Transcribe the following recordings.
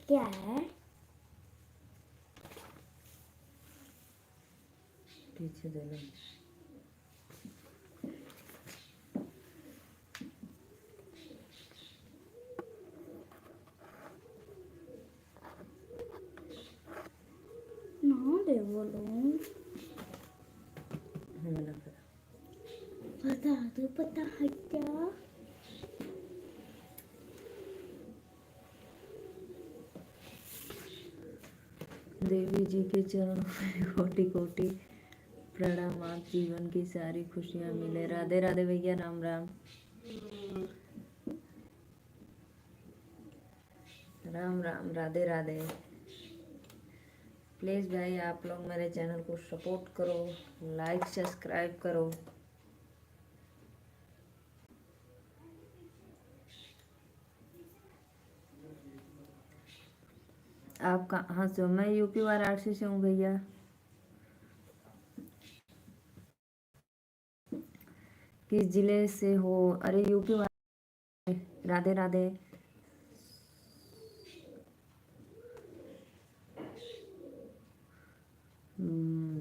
क्या है? पीछे दे लो। ना दे बोलो। मना कर। बता दो, पता है क्या? देवी जी के चरणों में कोटि कोटि प्रणाम। आप जीवन की सारी खुशियाँ मिले। राधे राधे भैया, राम राम। राम राम, राधे राधे। प्लीज़ भाई आप लोग मेरे चैनल को सपोर्ट करो, लाइक सब्सक्राइब करो। आप कहाँ से हो? मैं यूपी वाराणसी से हूँ भैया। किस जिले से हो? अरे यूपी वाराणसी। राधे राधे।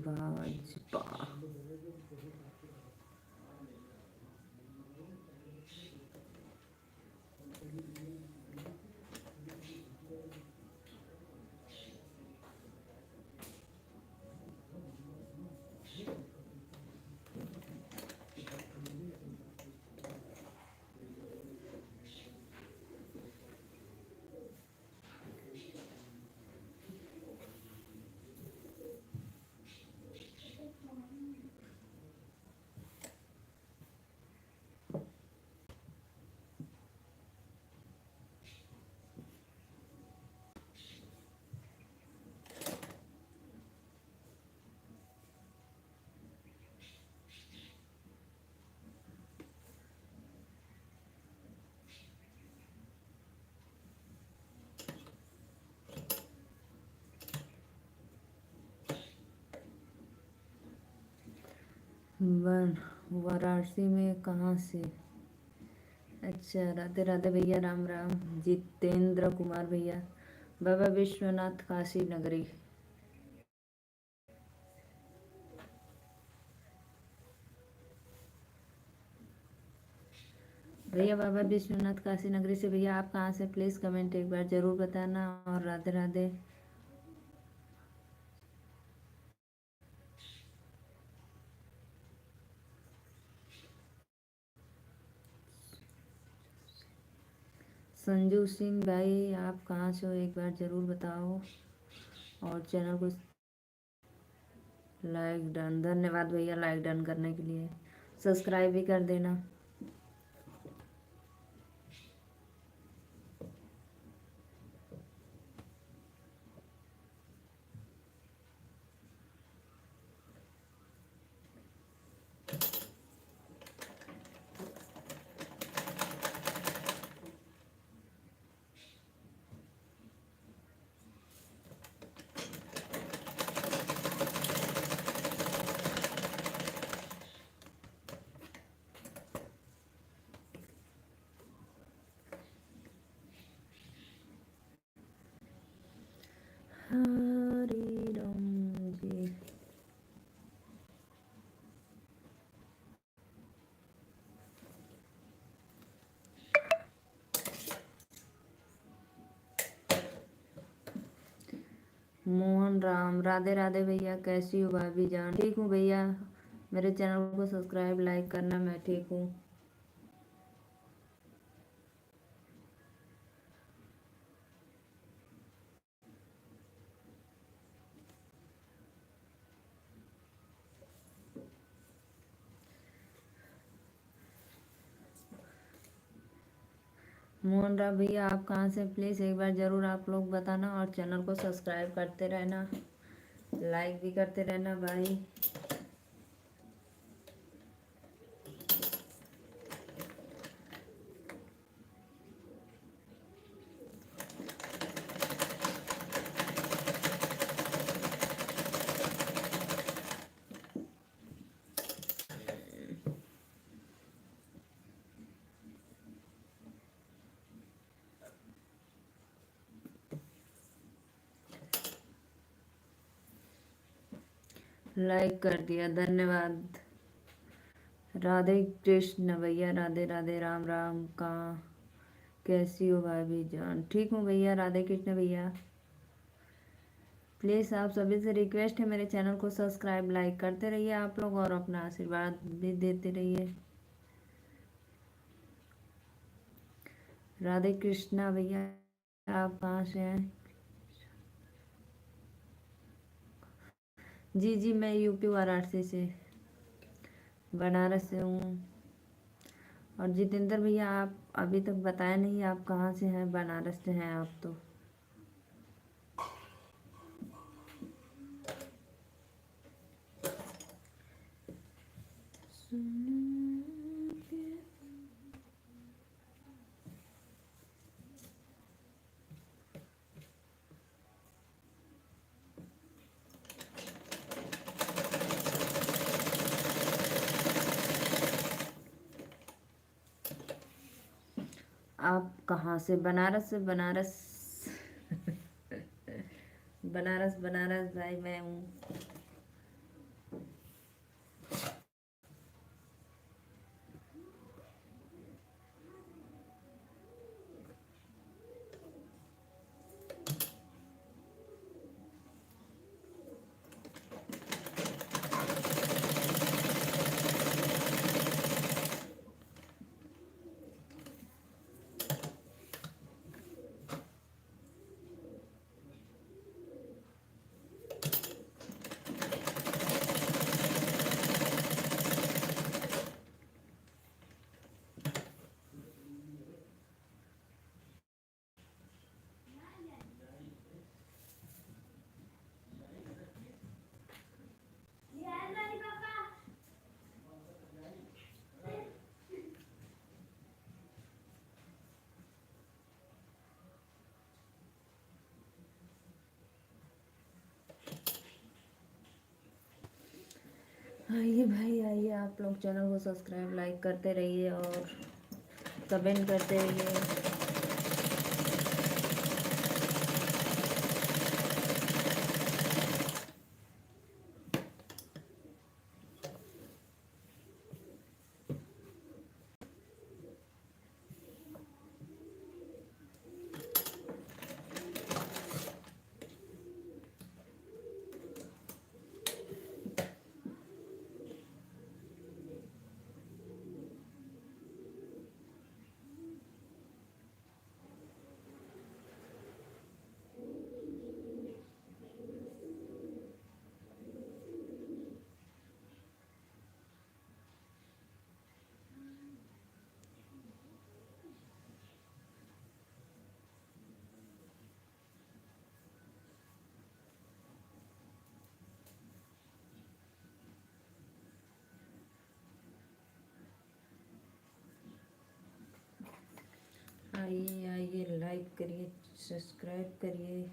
भाजपा। वाराणसी में कहाँ से? अच्छा, राधे राधे भैया, राम राम। जितेंद्र कुमार भैया। बाबा विश्वनाथ काशी नगरी। भैया बाबा विश्वनाथ काशी नगरी से। भैया आप कहाँ से? प्लीज़ कमेंट एक बार ज़रूर बताना। और राधे राधे। संजू सिंह भाई आप कहाँ से हो? एक बार ज़रूर बताओ। और चैनल को लाइक डन। धन्यवाद भैया लाइक डन करने के लिए। सब्सक्राइब भी कर देना। हरे राम जी। मोहन राम। राधे राधे भैया, कैसी हो भाभी जान? ठीक हूँ भैया। मेरे चैनल को सब्सक्राइब लाइक करना। मैं ठीक हूँ। मोहन राम भैया आप कहाँ से? प्लीज़ एक बार ज़रूर आप लोग बताना। और चैनल को सब्सक्राइब करते रहना, लाइक भी करते रहना भाई। लाइक कर दिया, धन्यवाद। राधे कृष्ण भैया, राधे राधे, राम राम। कहाँ कैसी हो भाभी जान? ठीक हूँ भैया, राधे कृष्ण भैया। प्लीज़ आप सभी से रिक्वेस्ट है, मेरे चैनल को सब्सक्राइब लाइक करते रहिए आप लोग, और अपना आशीर्वाद भी देते रहिए। राधे कृष्णा भैया, आप कहाँ से हैं? जी जी, मैं यूपी वाराणसी से, बनारस से हूँ। और जितेंद्र भैया, आप अभी तक बताया नहीं आप कहाँ से हैं? बनारस से हैं आप तो। आप कहाँ से? बनारस से। बनारस बनारस बनारस भाई मैं हूँ। आइए भाई आइए, आप लोग चैनल को सब्सक्राइब लाइक करते रहिए और कमेंट करते रहिए। आइए आइए, लाइक करिए, सब्सक्राइब करिए।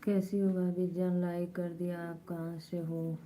कैसी हो भाभी जान, लाइक कर दिया, आप कहाँ से हो?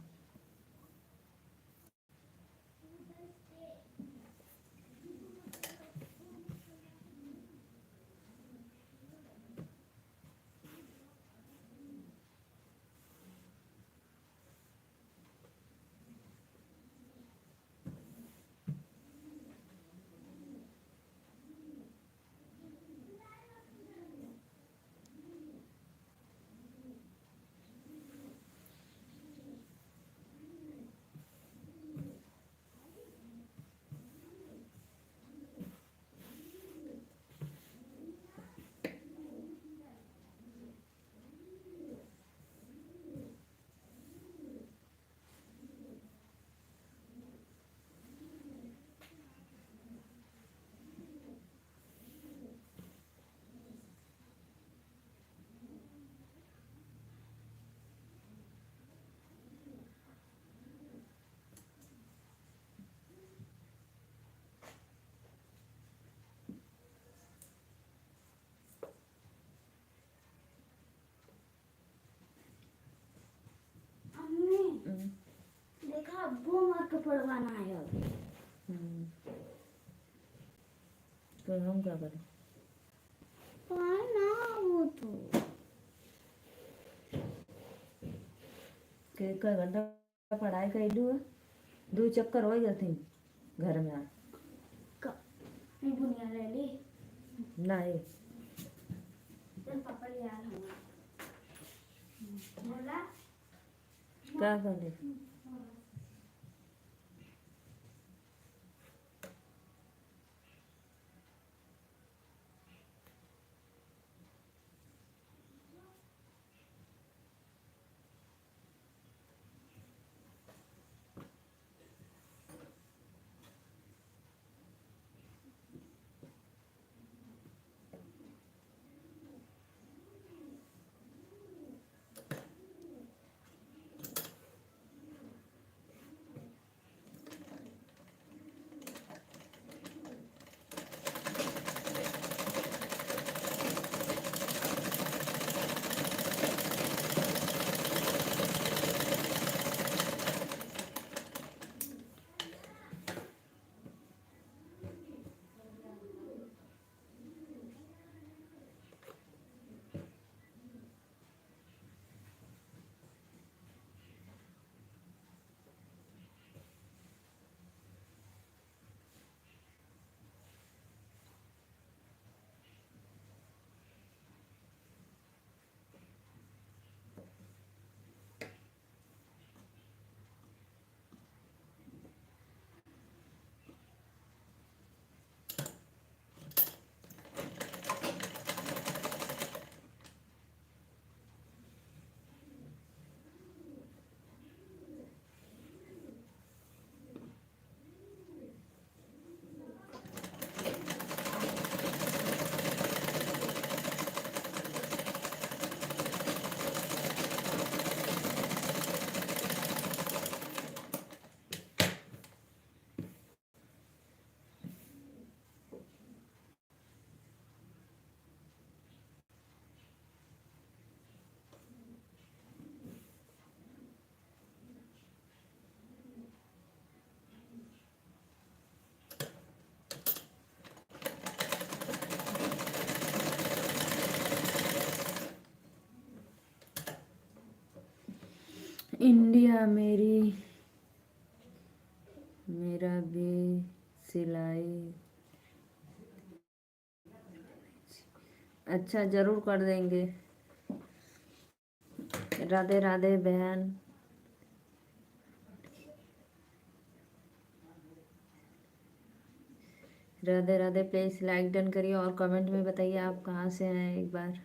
हमने देखा वो मार्क पढ़वाना है अब। तो हम क्या करें? ना वो तो के का घंटा पढ़ाई कर लू, दो चक्कर हो जाते घर में। नहीं बुनिया ले ली नहीं तेरे पापा ले आ रहा बोला क्या करे? इंडिया मेरी, मेरा भी सिलाई। अच्छा जरूर कर देंगे। राधे राधे बहन। Radhe Radhe, please like done करिए और कमेंट में बताइए आप कहाँ से हैं एक बार।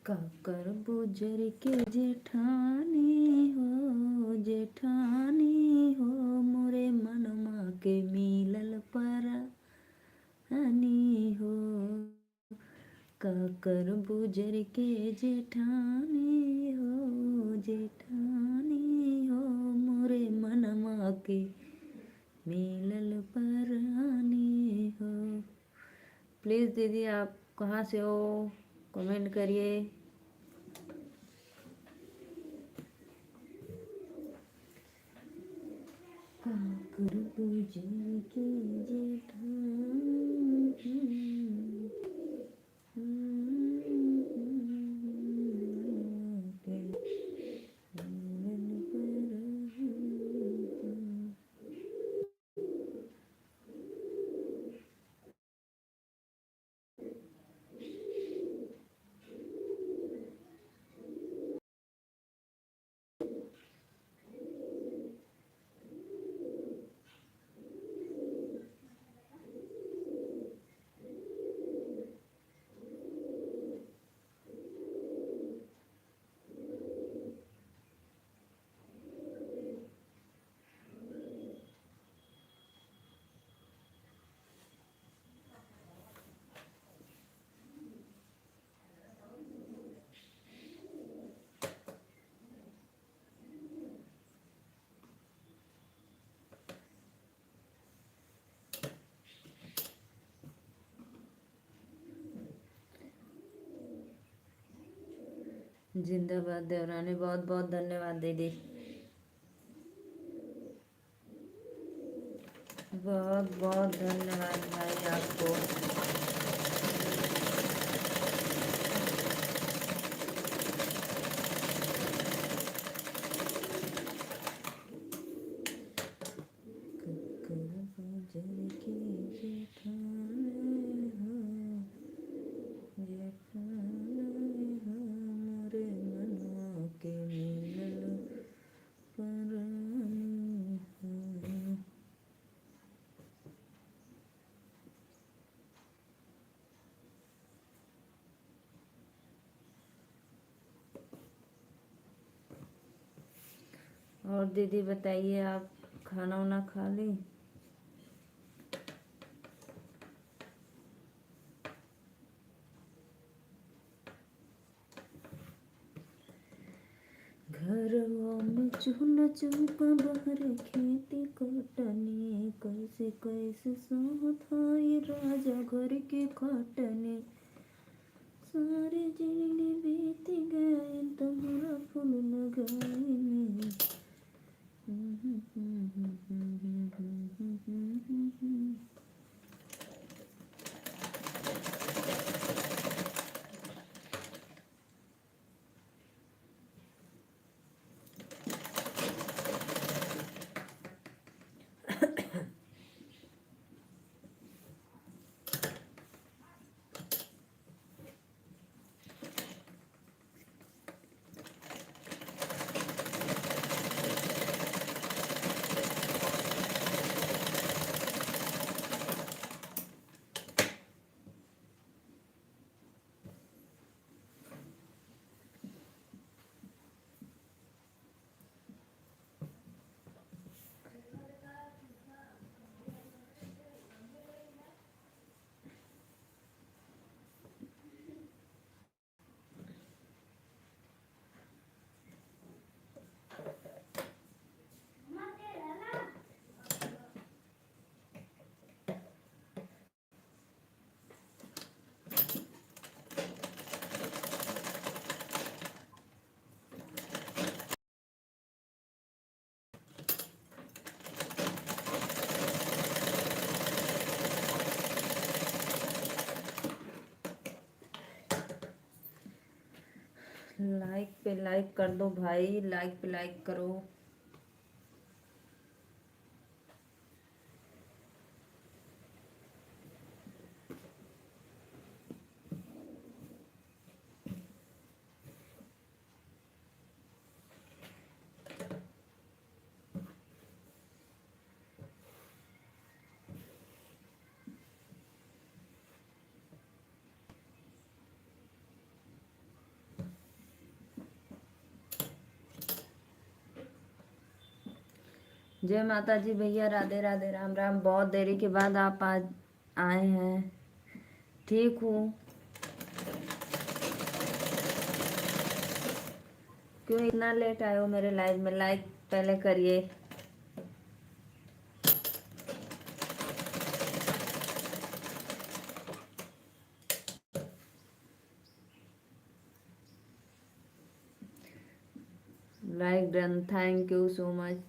काकर बुजर के जेठानी हो मोरे मनमा के मिलल परानी हो। काकर बुजर के जेठानी हो मोरे मनमा के मिलल परानी हो। प्लीज़ दीदी आप कहाँ से हो, कमेंट करिए। काकर बुजर के जिंदाबाद देवरानी, बहुत बहुत धन्यवाद दीदी, बहुत बहुत धन्यवाद भाई आपको। और दीदी बताइए, आप खाना वाना खा ली? घरवा में चूल्हा चौका बहरे खेती कटनी, कैसे कैसे सोहत हई राजा घर के खटनी। सारे जिंदगी बीत गए तोहरा फूल लगाई में। लाइक पे लाइक कर दो भाई, लाइक पे लाइक करो। जय माता जी भैया, राधे राधे, राम राम। बहुत देरी के बाद आप आज आए हैं। ठीक हूँ। क्यों इतना लेट आए हो मेरे लाइव में? लाइक पहले करिए। Like done, thank you so much.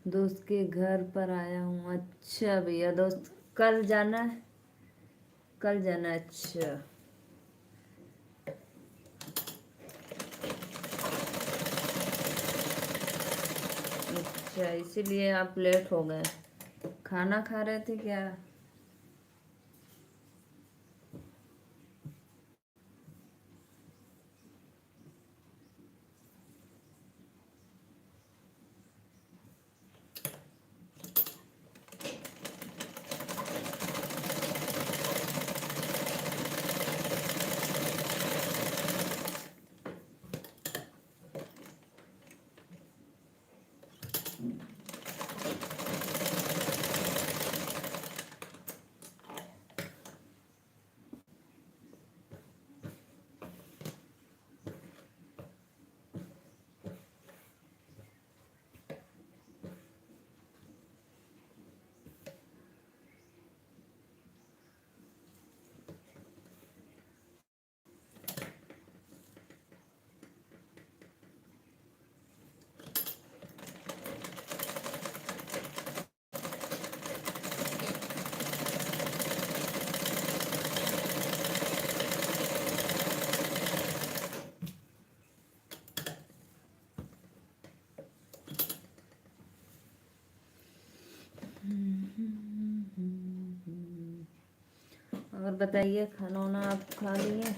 दोस्त के घर पर आया हूँ। अच्छा भैया, दोस्त कल जाना है? कल जाना है, अच्छा। अच्छा, इसीलिए आप लेट हो गए। खाना खा रहे थे क्या? और बताइए, खाना वाना आप खा लिए?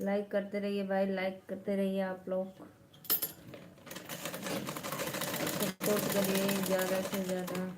लाइक करते रहिए भाई, लाइक करते रहिए। आप लोग सपोर्ट करिए ज़्यादा से ज़्यादा।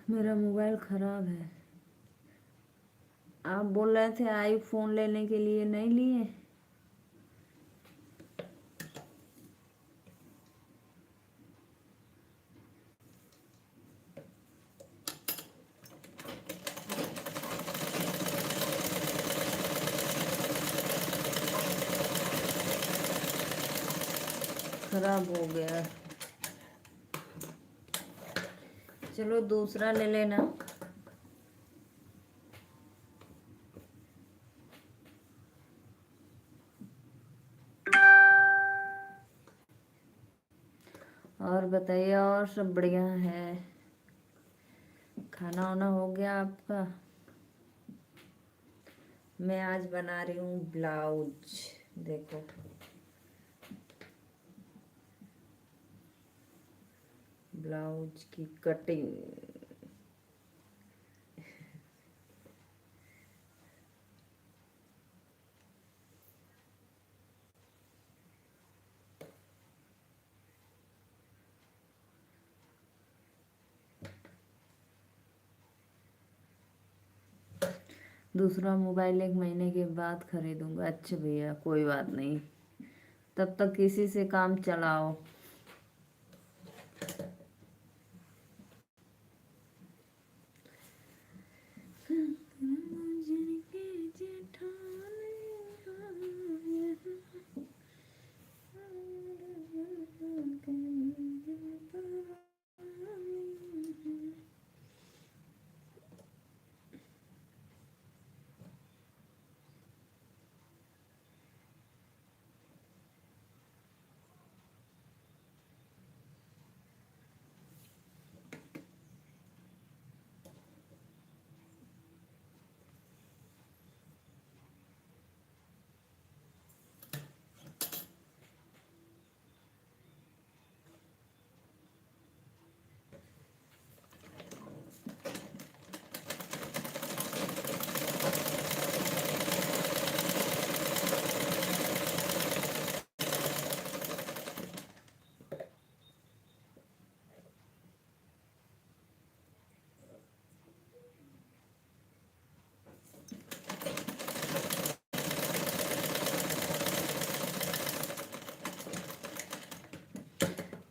मेरा मोबाइल खराब है। आप बोल रहे थे आईफोन लेने के लिए, नहीं लिए? खराब हो गया। चलो दूसरा ले लेना। और बताइए, और सब बढ़िया है? खाना वाना हो गया आपका? मैं आज बना रही हूँ ब्लाउज। देखो, ब्लाउज की कटिंग। दूसरा मोबाइल 1 महीने के बाद खरीदूंगा। अच्छा भैया, कोई बात नहीं, तब तक किसी से काम चलाओ।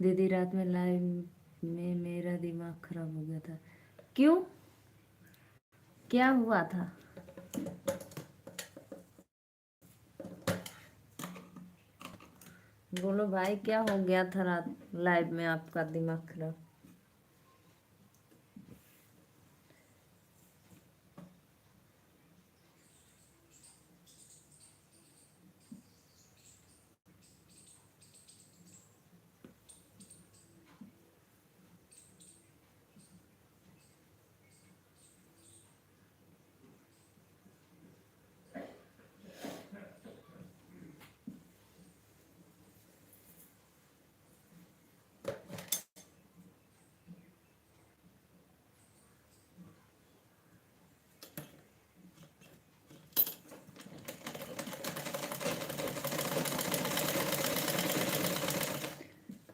दीदी, रात में लाइव में मेरा दिमाग खराब हो गया था। क्यों, क्या हुआ था? बोलो भाई, क्या हो गया था रात लाइव में आपका दिमाग खराब?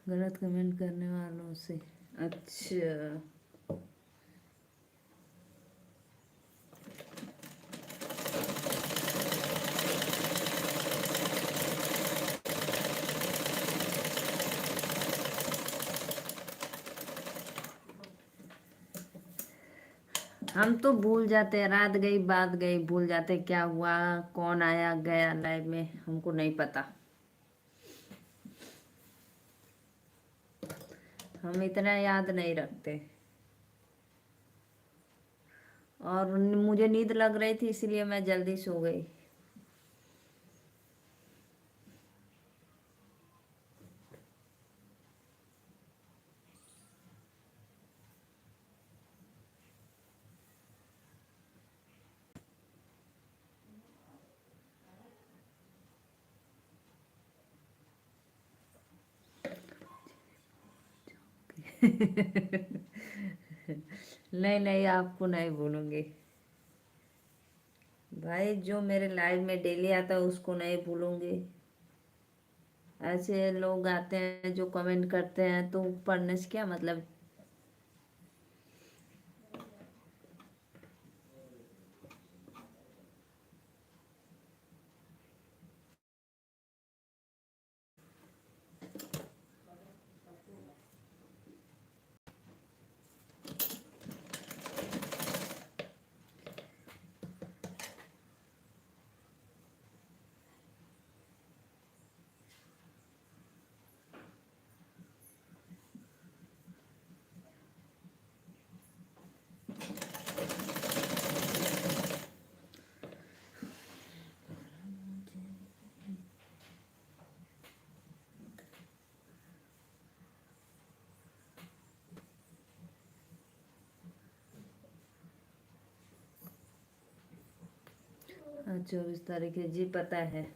गलत कमेंट करने वालों से? अच्छा, हम तो भूल जाते हैं, रात गई बात गई, भूल जाते क्या हुआ, कौन आया गया लाइव में, हमको नहीं पता। हम इतना याद नहीं रखते। और मुझे नींद लग रही थी, इसलिए मैं जल्दी सो गई। नहीं नहीं, आपको नहीं भूलूंगी भाई। जो मेरे लाइव में डेली आता है उसको नहीं भूलूंगी। ऐसे लोग आते हैं जो कमेंट करते हैं, तो पढ़ने से क्या मतलब? 24 तारीख है जी, पता है।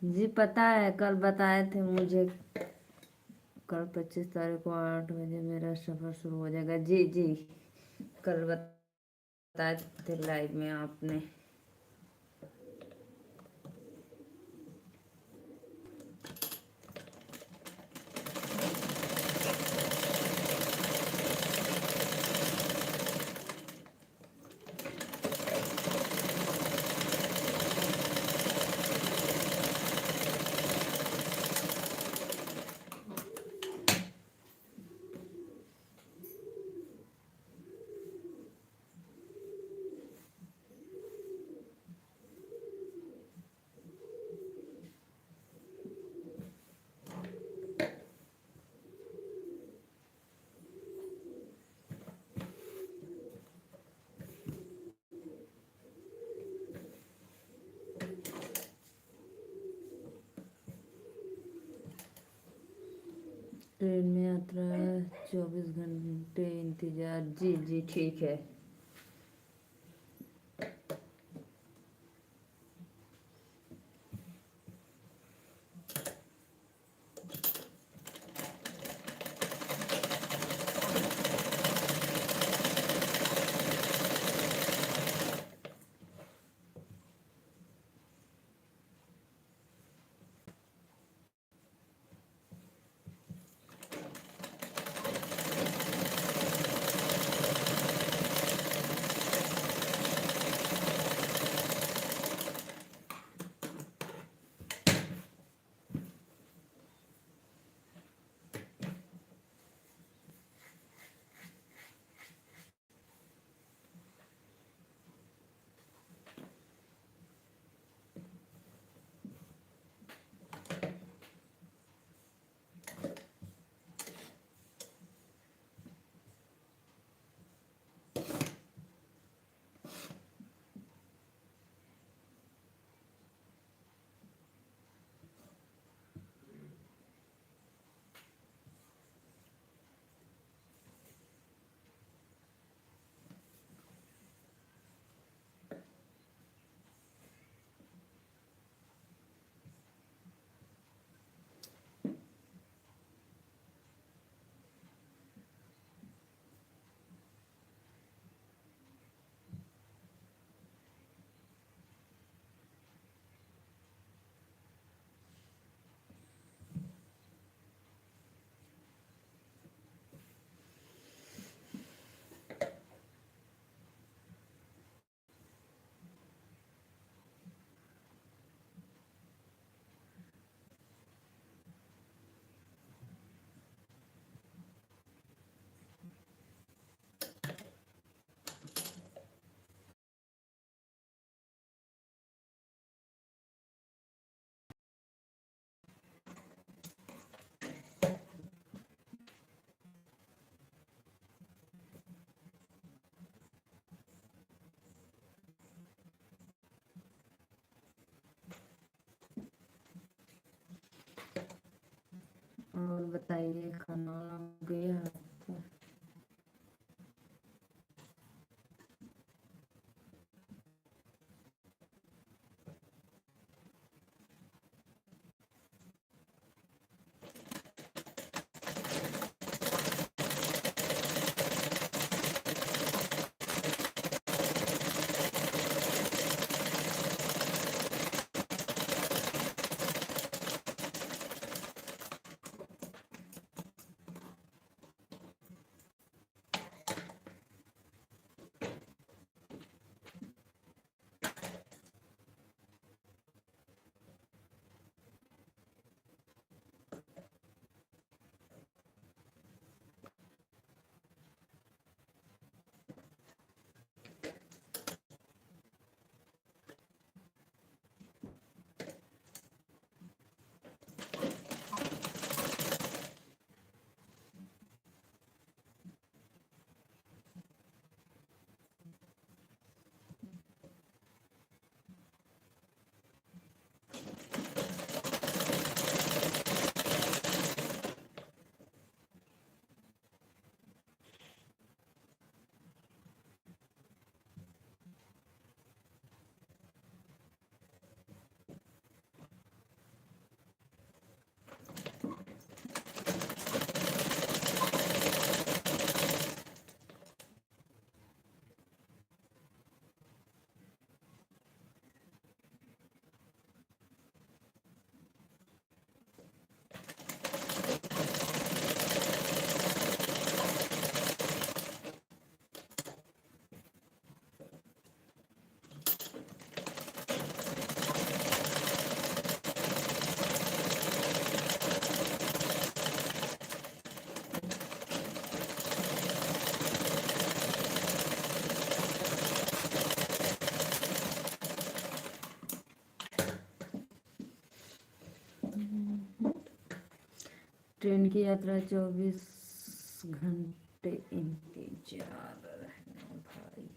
जी पता है, कल बताए थे मुझे, कल 25 तारीख को 8 बजे मेरा सफर शुरू हो जाएगा। जी जी, कल बताए थे लाइव में आपने। ट्रेन में यात्रा 24 घंटे इंतजार। जी जी ठीक है। और बताइए, खाना वाना हो गया आपका? ट्रेन की यात्रा 24 घंटे इंतजार रहना भाई।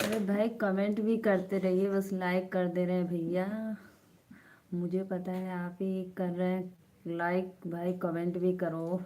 अरे भाई कमेंट भी करते रहिए, बस लाइक कर दे रहे हैं भैया। मुझे पता है आप ही कर रहे हैं लाइक, भाई कमेंट भी करो।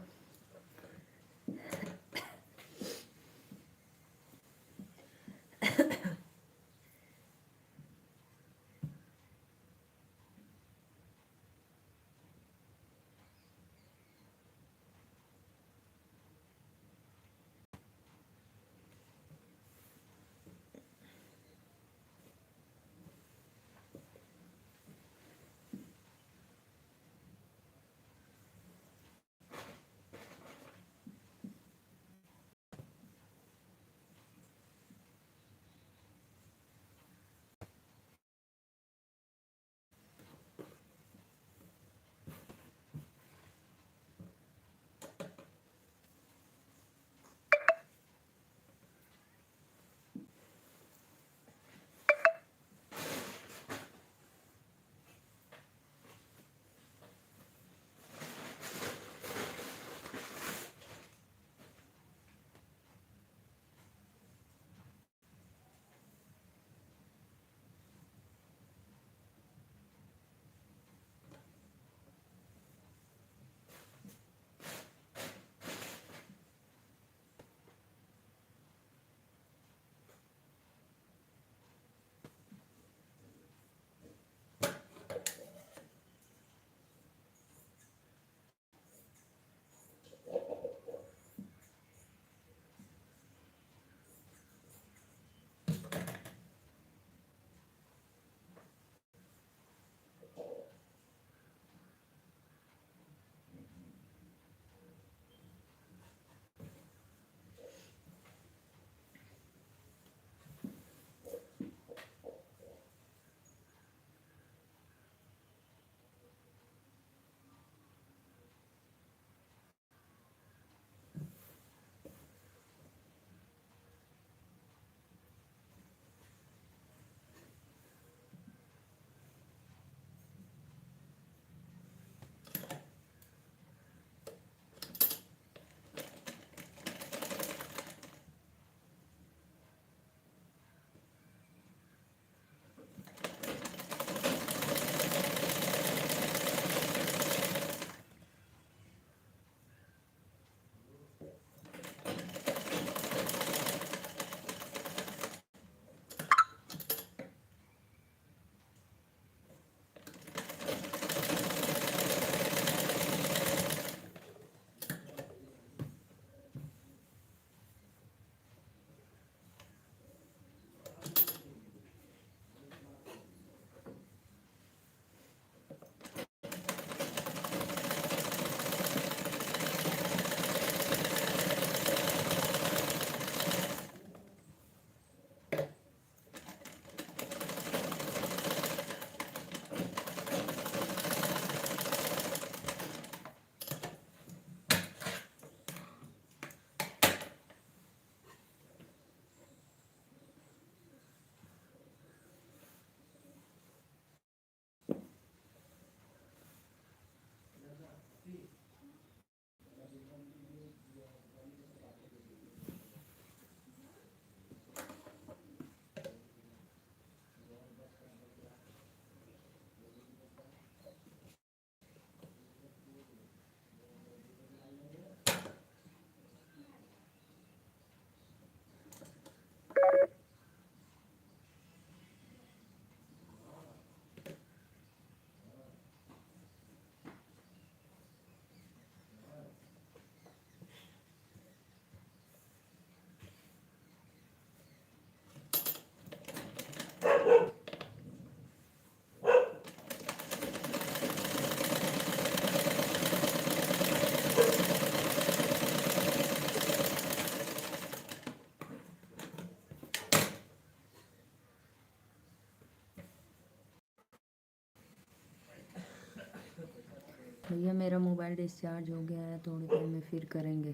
भैया मेरा मोबाइल डिस्चार्ज हो गया है, थोड़ी देर में फिर करेंगे,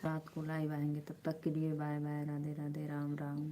रात को लाइव आएंगे। तब तक के लिए बाय बाय, राधे राधे, राम राम।